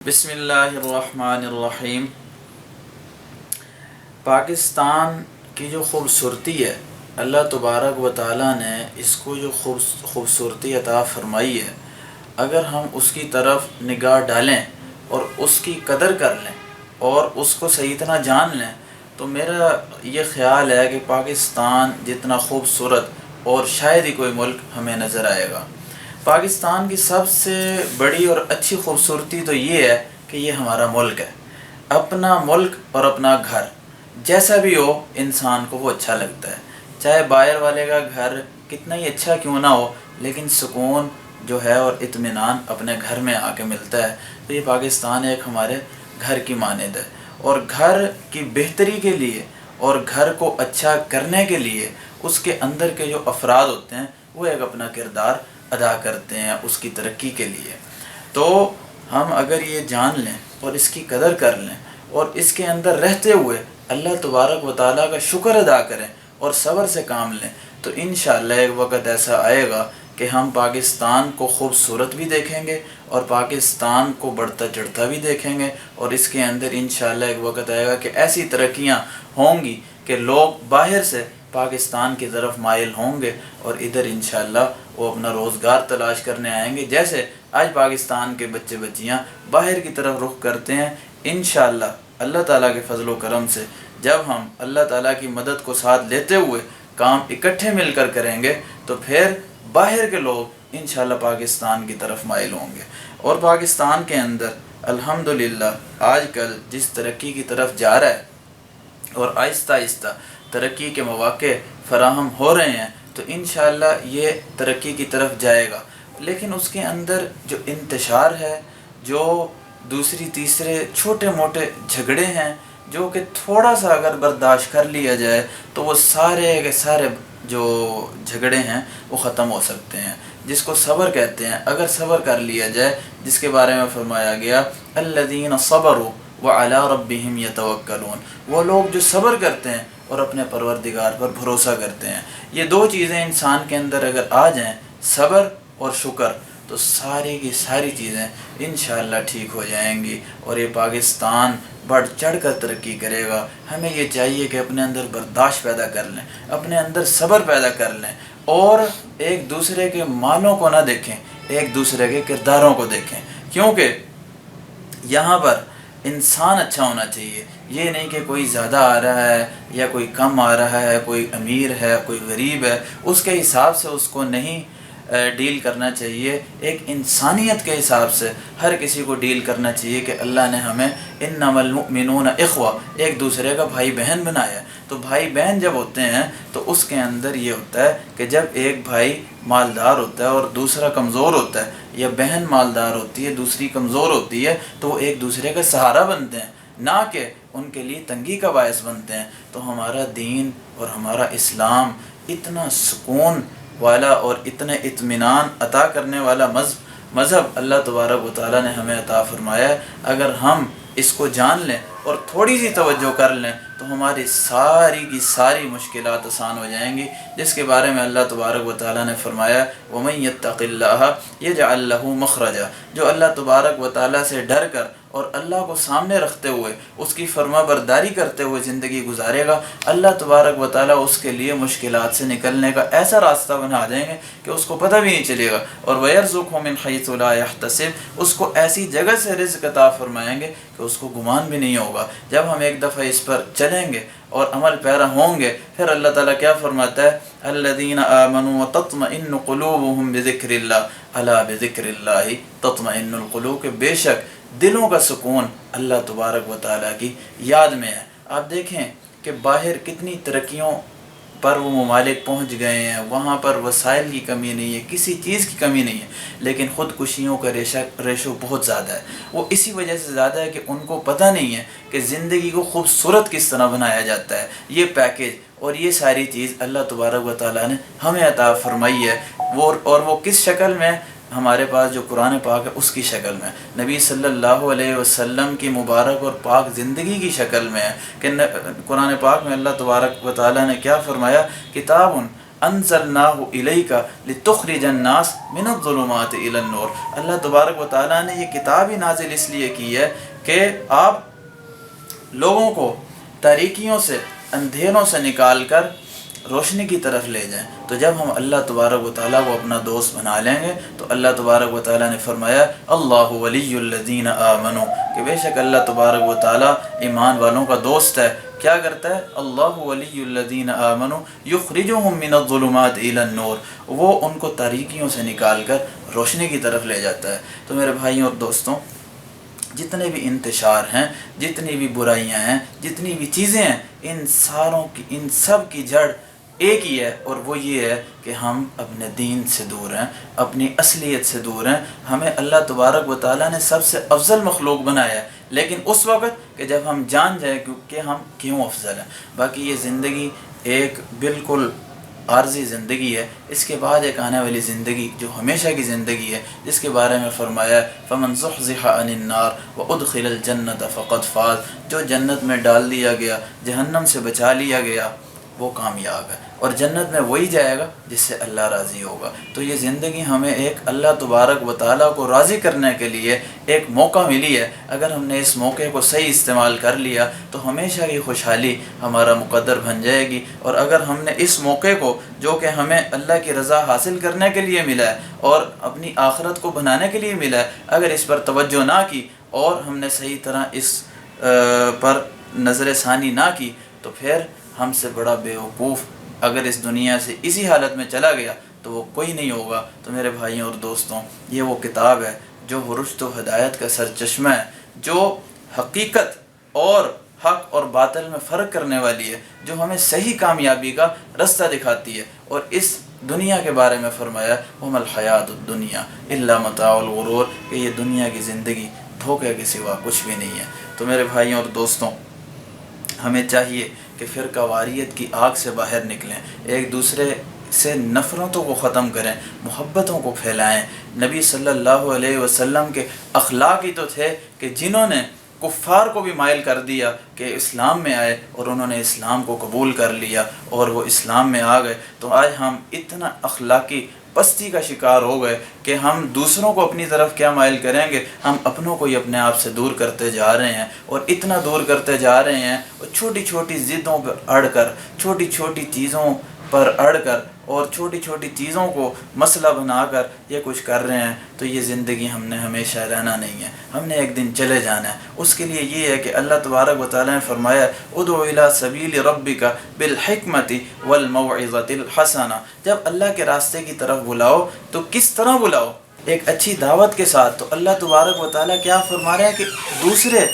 بسم اللہ الرحمن الرحیم۔ پاکستان کی جو خوبصورتی ہے، اللہ تبارک و تعالیٰ نے اس کو جو خوبصورتی عطا فرمائی ہے، اگر ہم اس کی طرف نگاہ ڈالیں اور اس کی قدر کر لیں اور اس کو صحیح طرح جان لیں تو میرا یہ خیال ہے کہ پاکستان جتنا خوبصورت اور شاید ہی کوئی ملک ہمیں نظر آئے گا۔ پاکستان کی سب سے بڑی اور اچھی خوبصورتی تو یہ ہے کہ یہ ہمارا ملک ہے۔ اپنا ملک اور اپنا گھر جیسا بھی ہو انسان کو وہ اچھا لگتا ہے، چاہے باہر والے کا گھر کتنا ہی اچھا کیوں نہ ہو، لیکن سکون جو ہے اور اطمینان اپنے گھر میں آ کے ملتا ہے۔ تو یہ پاکستان ایک ہمارے گھر کی مانند ہے، اور گھر کی بہتری کے لیے اور گھر کو اچھا کرنے کے لیے اس کے اندر کے جو افراد ہوتے ہیں وہ ایک اپنا کردار ادا کرتے ہیں اس کی ترقی کے لیے۔ تو ہم اگر یہ جان لیں اور اس کی قدر کر لیں اور اس کے اندر رہتے ہوئے اللہ تبارک و تعالیٰ کا شکر ادا کریں اور صبر سے کام لیں تو انشاءاللہ ایک وقت ایسا آئے گا کہ ہم پاکستان کو خوبصورت بھی دیکھیں گے اور پاکستان کو بڑھتا چڑھتا بھی دیکھیں گے، اور اس کے اندر انشاءاللہ ایک وقت آئے گا کہ ایسی ترقیاں ہوں گی کہ لوگ باہر سے پاکستان کی طرف مائل ہوں گے اور ادھر انشاءاللہ وہ اپنا روزگار تلاش کرنے آئیں گے، جیسے آج پاکستان کے بچے بچیاں باہر کی طرف رخ کرتے ہیں۔ انشاءاللہ اللہ تعالیٰ کے فضل و کرم سے جب ہم اللہ تعالیٰ کی مدد کو ساتھ لیتے ہوئے کام اکٹھے مل کر کریں گے تو پھر باہر کے لوگ انشاءاللہ پاکستان کی طرف مائل ہوں گے۔ اور پاکستان کے اندر الحمدللہ آج کل جس ترقی کی طرف جا رہا ہے اور آہستہ آہستہ ترقی کے مواقع فراہم ہو رہے ہیں تو انشاءاللہ یہ ترقی کی طرف جائے گا، لیکن اس کے اندر جو انتشار ہے، جو دوسری تیسرے چھوٹے موٹے جھگڑے ہیں جو کہ تھوڑا سا اگر برداشت کر لیا جائے تو وہ سارے کے سارے جو جھگڑے ہیں وہ ختم ہو سکتے ہیں، جس کو صبر کہتے ہیں۔ اگر صبر کر لیا جائے، جس کے بارے میں فرمایا گیا الذین صبروا وعلی ربہم یتوکلون، وہ لوگ جو صبر کرتے ہیں اور اپنے پروردگار پر بھروسہ کرتے ہیں۔ یہ دو چیزیں انسان کے اندر اگر آ جائیں، صبر اور شکر، تو ساری کی ساری چیزیں انشاءاللہ ٹھیک ہو جائیں گی اور یہ پاکستان بڑھ چڑھ کر ترقی کرے گا۔ ہمیں یہ چاہیے کہ اپنے اندر برداشت پیدا کر لیں، اپنے اندر صبر پیدا کر لیں اور ایک دوسرے کے مالوں کو نہ دیکھیں، ایک دوسرے کے کرداروں کو دیکھیں، کیونکہ یہاں پر انسان اچھا ہونا چاہیے۔ یہ نہیں کہ کوئی زیادہ آ رہا ہے یا کوئی کم آ رہا ہے، کوئی امیر ہے کوئی غریب ہے، اس کے حساب سے اس کو نہیں ڈیل کرنا چاہیے۔ ایک انسانیت کے حساب سے ہر کسی کو ڈیل کرنا چاہیے کہ اللہ نے ہمیں انما المؤمنون اخوہ، ایک دوسرے کا بھائی بہن بنایا۔ تو بھائی بہن جب ہوتے ہیں تو اس کے اندر یہ ہوتا ہے کہ جب ایک بھائی مالدار ہوتا ہے اور دوسرا کمزور ہوتا ہے، یا بہن مالدار ہوتی ہے دوسری کمزور ہوتی ہے، تو وہ ایک دوسرے کا سہارا بنتے ہیں، نہ کہ ان کے لیے تنگی کا باعث بنتے ہیں۔ تو ہمارا دین اور ہمارا اسلام اتنا سکون والا اور اتنے اطمینان عطا کرنے والا مذہب اللہ تبارک و تعالیٰ نے ہمیں عطا فرمایا ہے۔ اگر ہم اس کو جان لیں اور تھوڑی سی توجہ کر لیں تو ہماری ساری کی ساری مشکلات آسان ہو جائیں گی، جس کے بارے میں اللہ تبارک و تعالیٰ نے فرمایا وَمَن يَتَّقِ اللَّهَ يَجْعَلْ لَهُ مَخْرَجًا، جو اللہ تبارک و تعالیٰ سے ڈر کر اور اللہ کو سامنے رکھتے ہوئے اس کی فرما برداری کرتے ہوئے زندگی گزارے گا، اللہ تبارک و تعالیٰ اس کے لیے مشکلات سے نکلنے کا ایسا راستہ بنا دیں گے کہ اس کو پتہ بھی نہیں چلے گا، اور وَيَرْزُقْهُ مِنْ حَيْثُ لَا يَحْتَسِبُ، اس کو ایسی جگہ سے رزق عطا فرمائیں گے کہ اس کو گمان بھی نہیں ہوگا۔ جب ہم ایک دفعہ اس پر چلیں گے اور عمل پیرا ہوں گے، پھر اللہ تعالیٰ کیا فرماتا ہے الذین آمنوا وتطمئن قلوبهم بذکر اللہ الا بذکر اللہ تطمئن القلوب، کہ بے شک دلوں کا سکون اللہ تبارک و تعالیٰ کی یاد میں ہے۔ آپ دیکھیں کہ باہر کتنی ترقیوں پر وہ ممالک پہنچ گئے ہیں، وہاں پر وسائل کی کمی نہیں ہے، کسی چیز کی کمی نہیں ہے، لیکن خودکشیوں کا ریشو بہت زیادہ ہے۔ وہ اسی وجہ سے زیادہ ہے کہ ان کو پتہ نہیں ہے کہ زندگی کو خوبصورت کس طرح بنایا جاتا ہے۔ یہ پیکیج اور یہ ساری چیز اللہ تبارک و تعالیٰ نے ہمیں عطا فرمائی ہے، اور وہ کس شکل میں؟ ہمارے پاس جو قرآن پاک ہے اس کی شکل میں، نبی صلی اللہ علیہ وسلم کی مبارک اور پاک زندگی کی شکل میں ہے۔ کہ قرآن پاک میں اللہ تبارک و تعالیٰ نے کیا فرمایا کتاب انزلناہ الیک لتخرج الناس من الظلمات الی النور۔ اللہ تبارک و تعالیٰ نے یہ کتاب ہی نازل اس لیے کی ہے کہ آپ لوگوں کو تاریکیوں سے، اندھیروں سے نکال کر روشنی کی طرف لے جائیں۔ تو جب ہم اللہ تبارک و تعالیٰ کو اپنا دوست بنا لیں گے تو اللہ تبارک و تعالیٰ نے فرمایا اللہ ولی الذین آمنوا، کہ بے شک اللہ تبارک و تعالیٰ ایمان والوں کا دوست ہے۔ کیا کرتا ہے؟ اللہ ولی الذین آمنوا یخرجہم من الظلمات الی النور، وہ ان کو تاریکیوں سے نکال کر روشنی کی طرف لے جاتا ہے۔ تو میرے بھائیوں اور دوستوں، جتنے بھی انتشار ہیں، جتنی بھی برائیاں ہیں، جتنی بھی چیزیں ہیں، ان سب کی جڑ ایک ہی ہے، اور وہ یہ ہے کہ ہم اپنے دین سے دور ہیں، اپنی اصلیت سے دور ہیں۔ ہمیں اللہ تبارک و تعالیٰ نے سب سے افضل مخلوق بنایا ہے، لیکن اس وقت کہ جب ہم جان جائیں کہ ہم کیوں افضل ہیں۔ باقی یہ زندگی ایک بالکل عارضی زندگی ہے، اس کے بعد ایک آنے والی زندگی جو ہمیشہ کی زندگی ہے، جس کے بارے میں فرمایا فمن زحزح عن النار وادخل الجنۃ فقد فاز، جو جنت میں ڈال دیا گیا، جہنم سے بچا لیا گیا، وہ کامیاب ہے، اور جنت میں وہی جائے گا جس سے اللہ راضی ہوگا۔ تو یہ زندگی ہمیں ایک اللہ تبارک و تعالیٰ کو راضی کرنے کے لیے ایک موقع ملی ہے۔ اگر ہم نے اس موقع کو صحیح استعمال کر لیا تو ہمیشہ کی خوشحالی ہمارا مقدر بن جائے گی، اور اگر ہم نے اس موقع کو جو کہ ہمیں اللہ کی رضا حاصل کرنے کے لیے ملا ہے اور اپنی آخرت کو بنانے کے لیے ملا ہے، اگر اس پر توجہ نہ کی اور ہم نے صحیح طرح اس پر نظر ثانی نہ کی، تو پھر ہم سے بڑا بیوقوف اگر اس دنیا سے اسی حالت میں چلا گیا تو وہ کوئی نہیں ہوگا۔ تو میرے بھائیوں اور دوستوں، یہ وہ کتاب ہے جو رشد و ہدایت کا سرچشمہ ہے، جو حقیقت اور حق اور باطل میں فرق کرنے والی ہے، جو ہمیں صحیح کامیابی کا رستہ دکھاتی ہے۔ اور اس دنیا کے بارے میں فرمایا وَمَا الْحَيَاةُ الدُّنْيَا إِلَّا مَتَاعُ الْغُرُورِ، کہ یہ دنیا کی زندگی دھوکے کے سوا کچھ بھی نہیں ہے۔ تو میرے بھائیوں اور دوستوں، ہمیں چاہیے کہ فرقہ واریت کی آگ سے باہر نکلیں، ایک دوسرے سے نفرتوں کو ختم کریں، محبتوں کو پھیلائیں۔ نبی صلی اللہ علیہ وسلم کے اخلاق ہی تو تھے کہ جنہوں نے کفار کو بھی مائل کر دیا کہ اسلام میں آئے، اور انہوں نے اسلام کو قبول کر لیا اور وہ اسلام میں آ گئے۔ تو آج ہم اتنا اخلاقی پستی کا شکار ہو گئے کہ ہم دوسروں کو اپنی طرف کیا مائل کریں گے، ہم اپنوں کو ہی اپنے آپ سے دور کرتے جا رہے ہیں، اور اتنا دور کرتے جا رہے ہیں، اور چھوٹی چھوٹی ضدوں پر اڑ کر، چھوٹی چھوٹی چیزوں پر اڑ کر اور چھوٹی چھوٹی چیزوں کو مسئلہ بنا کر یہ کچھ کر رہے ہیں۔ تو یہ زندگی ہم نے ہمیشہ رہنا نہیں ہے، ہم نے ایک دن چلے جانا ہے۔ اس کے لیے یہ ہے کہ اللہ تبارک و تعالیٰ نے فرمایا ادعو الی سبیل ربک بالحکمۃ والموعظۃ الحسنہ، جب اللہ کے راستے کی طرف بلاؤ تو کس طرح بلاؤ؟ ایک اچھی دعوت کے ساتھ۔ تو اللہ تبارک و تعالیٰ کیا فرما رہے ہیں کہ دوسرے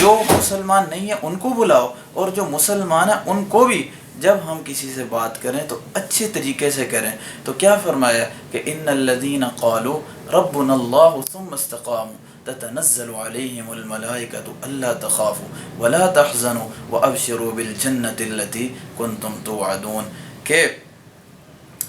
جو مسلمان نہیں ہیں ان کو بلاؤ، اور جو مسلمان ہیں ان کو بھی جب ہم کسی سے بات کریں تو اچھے طریقے سے کریں۔ تو کیا فرمایا کہ ان الذین قالوا ربنا اللہ ثم استقاموا تتنزل علیہم الملائکۃ الا تخافوا ولا تحزنوا وابشروا بالجنۃ التي کنتم توعدون، کہ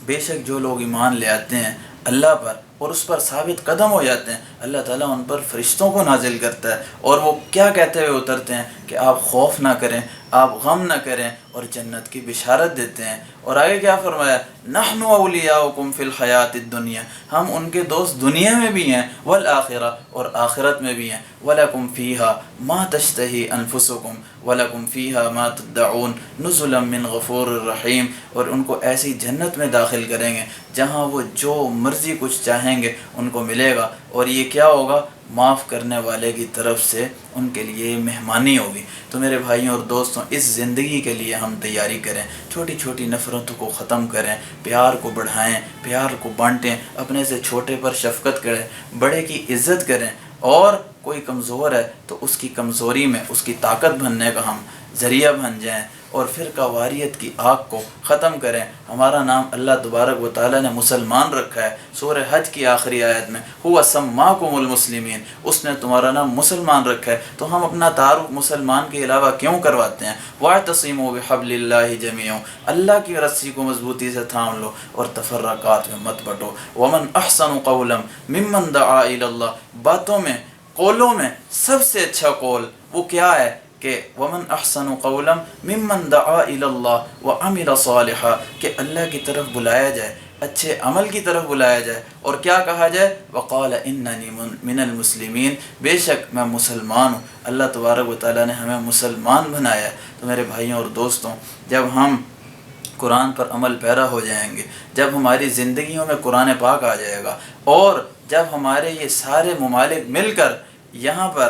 بے شک جو لوگ ایمان لے آتے ہیں اللہ پر اور اس پر ثابت قدم ہو جاتے ہیں، اللہ تعالیٰ ان پر فرشتوں کو نازل کرتا ہے، اور وہ کیا کہتے ہوئے اترتے ہیں کہ آپ خوف نہ کریں، آپ غم نہ کریں، اور جنت کی بشارت دیتے ہیں۔ اور آگے کیا فرمایا نحن اولیاؤکم فی الحیات الدنیا، ہم ان کے دوست دنیا میں بھی ہیں، والآخرہ، اور آخرت میں بھی ہیں، وَلَكُمْ فِيهَا مَا تَشْتَهِي أَنفُسُكُمْ وَلَكُمْ فِيهَا مَا تَدَّعُونَ نُزُلًا مِّن غَفُورٍ رَحِيمٍ، اور ان کو ایسی جنت میں داخل کریں گے جہاں وہ جو مرضی کچھ چاہیں گے ان کو ملے گا، اور یہ کیا ہوگا؟ معاف کرنے والے کی طرف سے ان کے لیے مہمانی ہوگی۔ تو میرے بھائیوں اور دوستوں، اس زندگی کے لیے ہم تیاری کریں، چھوٹی چھوٹی نفرتوں کو ختم کریں، پیار کو بڑھائیں، پیار کو بانٹیں، اپنے سے چھوٹے پر شفقت کریں، بڑے کی عزت کریں، اور کوئی کمزور ہے تو اس کی کمزوری میں اس کی طاقت بننے کا ہم ذریعہ بن جائیں، اور فرقہ واریت کی آگ کو ختم کریں۔ ہمارا نام اللہ تبارک و تعالیٰ نے مسلمان رکھا ہے، سورہ حج کی آخری آیت میں هو سماکم المسلمین، اس نے تمہارا نام مسلمان رکھا ہے۔ تو ہم اپنا تعارف مسلمان کے علاوہ کیوں کرواتے ہیں؟ واعتصموا بحبل اللہ جمیعا، اللہ کی رسی کو مضبوطی سے تھام لو اور تفرقات میں مت بٹو۔ ومن احسن قولا ممن دعا الی اللہ، باتوں میں، قولوں میں سب سے اچھا قول وہ کیا ہے کہ ومن احسن قولا ممن دعا الی اللہ وعمل صالحا، کہ اللہ کی طرف بلایا جائے، اچھے عمل کی طرف بلایا جائے، اور کیا کہا جائے، وقال اننی من المسلمین، بے شک میں مسلمان ہوں۔ اللہ تبارک و تعالیٰ نے ہمیں مسلمان بنایا ہے۔ تو میرے بھائیوں اور دوستوں، جب ہم قرآن پر عمل پیرا ہو جائیں گے، جب ہماری زندگیوں میں قرآن پاک آ جائے گا، اور جب ہمارے یہ سارے ممالک مل کر یہاں پر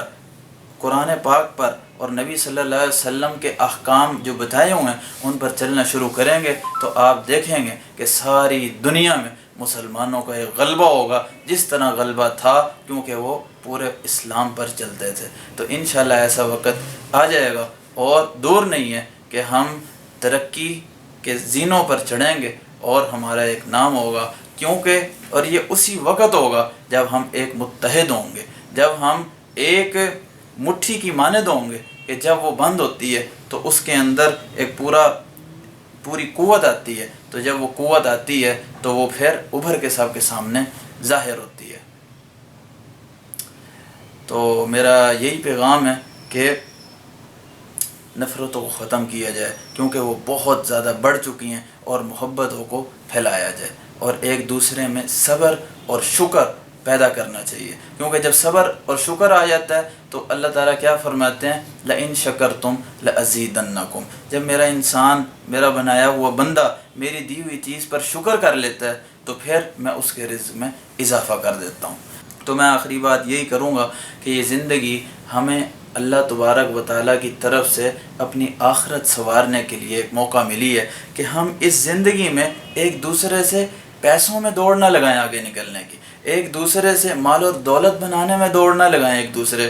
قرآن پاک پر اور نبی صلی اللہ علیہ وسلم کے احکام جو بتائے ہوئے ہیں ان پر چلنا شروع کریں گے، تو آپ دیکھیں گے کہ ساری دنیا میں مسلمانوں کا ایک غلبہ ہوگا، جس طرح غلبہ تھا کیونکہ وہ پورے اسلام پر چلتے تھے۔ تو انشاءاللہ ایسا وقت آ جائے گا، اور دور نہیں ہے کہ ہم ترقی کے زینوں پر چڑھیں گے اور ہمارا ایک نام ہوگا، کیونکہ اور یہ اسی وقت ہوگا جب ہم ایک متحد ہوں گے، جب ہم ایک مٹھی کی مانند ہوں گے کہ جب وہ بند ہوتی ہے تو اس کے اندر ایک پوری قوت آتی ہے، تو جب وہ قوت آتی ہے تو وہ پھر ابھر کے سب کے سامنے ظاہر ہوتی ہے۔ تو میرا یہی پیغام ہے کہ نفرتوں کو ختم کیا جائے، کیونکہ وہ بہت زیادہ بڑھ چکی ہیں، اور محبتوں کو پھیلایا جائے، اور ایک دوسرے میں صبر اور شکر پیدا کرنا چاہیے، کیونکہ جب صبر اور شکر آ جاتا ہے تو اللہ تعالیٰ کیا فرماتے ہیں، لَإِن شَكَرْتُمْ لَأَزِيدَنَّكُمْ، جب میرا انسان، میرا بنایا ہوا بندہ میری دی ہوئی چیز پر شکر کر لیتا ہے تو پھر میں اس کے رزق میں اضافہ کر دیتا ہوں۔ تو میں آخری بات یہی کروں گا کہ یہ زندگی ہمیں اللہ تبارک و تعالیٰ کی طرف سے اپنی آخرت سنوارنے کے لیے ایک موقع ملی ہے کہ ہم اس زندگی میں ایک دوسرے سے پیسوں میں دوڑ نہ لگائیں آگے نکلنے کی، ایک دوسرے سے مال و دولت بنانے میں دوڑ نہ لگائیں ایک دوسرے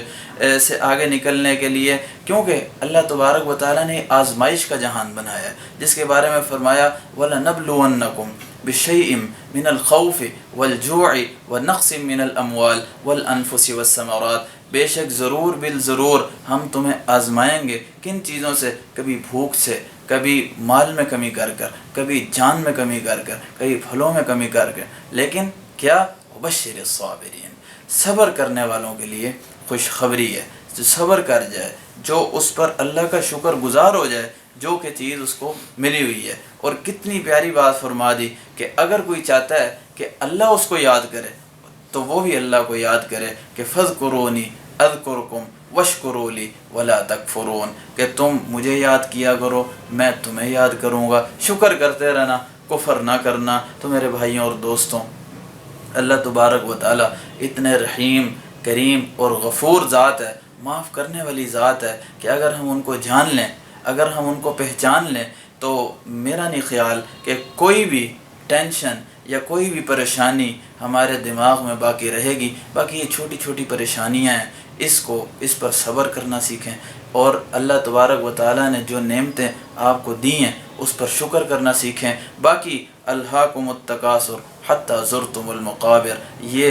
سے آگے نکلنے کے لیے، کیونکہ اللہ تبارک و تعالیٰ نے آزمائش کا جہان بنایا ہے، جس کے بارے میں فرمایا وَلَنَبْلُوَنَّكُمْ بِشَيْءٍ مِّنَ الْخَوْفِ وَالْجُوعِ وَنَقْصٍ مِّنَ الْأَمْوَالِ وَالْأَنفُسِ وَالثَّمَرَاتِ، بے شک ضرور بالضرور ہم تمہیں آزمائیں گے، کن چیزوں سے، کبھی بھوک سے، کبھی مال میں کمی کر کر، کبھی جان میں کمی کر کر، کبھی پھلوں میں کمی کر کر، لیکن کیا، وَبَشِّرِ الصَّابِرِينَ، صبر کرنے والوں کے لیے خوشخبری ہے، جو صبر کر جائے، جو اس پر اللہ کا شکر گزار ہو جائے جو کہ چیز اس کو ملی ہوئی ہے۔ اور کتنی پیاری بات فرما دی کہ اگر کوئی چاہتا ہے کہ اللہ اس کو یاد کرے تو وہ بھی اللہ کو یاد کرے کہ فَاذْكُرُونِي أَذْكُرْكُمْ وَاشْكُرُوا لِي وَلَا تَكْفُرُونَ، کہ تم مجھے یاد کیا کرو، میں تمہیں یاد کروں گا، شکر کرتے رہنا، کفر نہ کرنا۔ تو میرے بھائیوں اور دوستوں، اللہ تبارک و تعالیٰ اتنے رحیم، کریم اور غفور ذات ہے، معاف کرنے والی ذات ہے کہ اگر ہم ان کو جان لیں، اگر ہم ان کو پہچان لیں تو میرا نہیں خیال کہ کوئی بھی ٹینشن یا کوئی بھی پریشانی ہمارے دماغ میں باقی رہے گی۔ باقی یہ چھوٹی چھوٹی پریشانیاں ہیں، اس پر صبر کرنا سیکھیں، اور اللہ تبارک و تعالیٰ نے جو نعمتیں آپ کو دی ہیں اس پر شکر کرنا سیکھیں۔ باقی الہاکم التکاثر حتی زرتم المقابر، یہ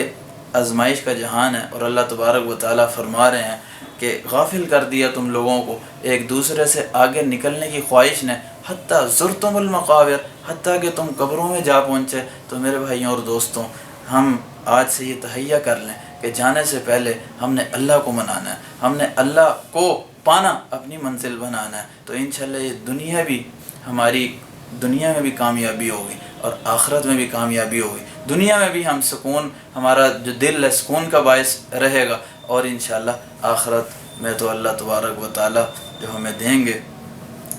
آزمائش کا جہان ہے، اور اللہ تبارک و تعالیٰ فرما رہے ہیں کہ غافل کر دیا تم لوگوں کو ایک دوسرے سے آگے نکلنے کی خواہش نے، حتی زرتم المقابر، حتیٰ کہ تم قبروں میں جا پہنچے۔ تو میرے بھائیوں اور دوستوں، ہم آج سے یہ تہیہ کر لیں کہ جانے سے پہلے ہم نے اللہ کو منانا ہے، ہم نے اللہ کو پانا اپنی منزل بنانا ہے، تو انشاءاللہ یہ دنیا میں بھی کامیابی ہوگی اور آخرت میں بھی کامیابی ہوگی۔ دنیا میں بھی ہم سکون، ہمارا جو دل ہے سکون کا باعث رہے گا، اور انشاءاللہ آخرت میں تو اللہ تبارک و تعالیٰ جو ہمیں دیں گے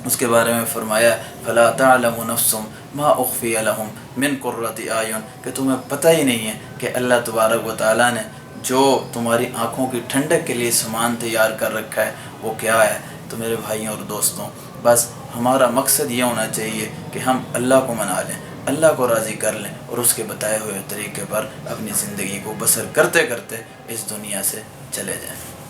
اس کے بارے میں فرمایا فَلَا تَعْلَمُ نَفْسٌ مَا أُخْفِيَ لَهُم مِّن قُرَّةِ أَعْيُن، کہ تمہیں پتہ ہی نہیں ہے کہ اللہ تبارک و تعالیٰ نے جو تمہاری آنکھوں کی ٹھنڈک کے لیے سامان تیار کر رکھا ہے وہ کیا ہے۔ تو میرے بھائیوں اور دوستوں، بس ہمارا مقصد یہ ہونا چاہیے کہ ہم اللہ کو منا لیں، اللہ کو راضی کر لیں، اور اس کے بتائے ہوئے طریقے پر اپنی زندگی کو بسر کرتے کرتے اس دنیا سے چلے جائیں۔